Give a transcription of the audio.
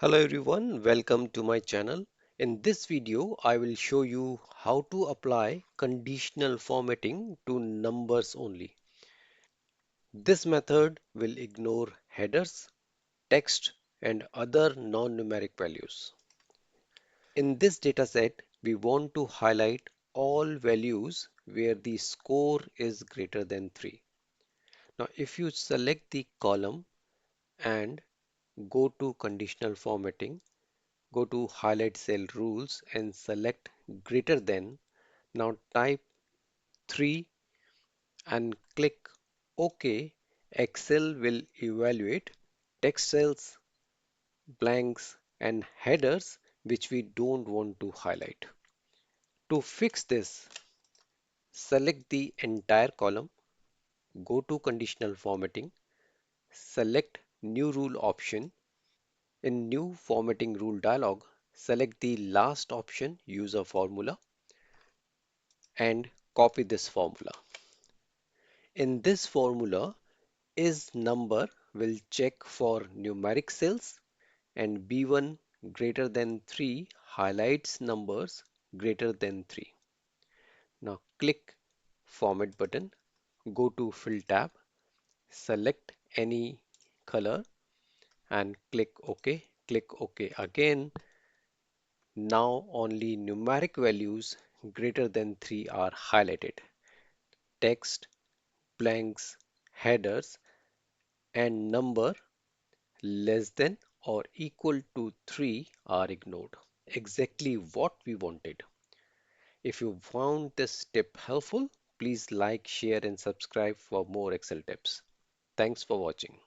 Hello everyone, welcome to my channel. In this video, I will show you how to apply conditional formatting to numbers only. This method will ignore headers, text, and other non-numeric values. In this dataset, we want to highlight all values where the score is greater than 3. Now, if you select the column and go to conditional formatting, go to highlight cell rules and select greater than. Now type 3 and click OK. Excel will evaluate text cells, blanks and headers which we don't want to highlight. To fix this, select the entire column, go to conditional formatting, select new rule option. In new formatting rule dialog, select the last option, use a formula, and copy this formula. In this formula, ISNUMBER will check for numeric cells and B1 greater than 3 highlights numbers greater than 3. Now click Format button, go to Fill tab, select any color and click OK. Click OK again. Now only numeric values greater than 3 are highlighted. Text, blanks, headers and number less than or equal to 3 are ignored. Exactly what we wanted. If you found this tip helpful, please like, share and subscribe for more Excel tips. Thanks for watching.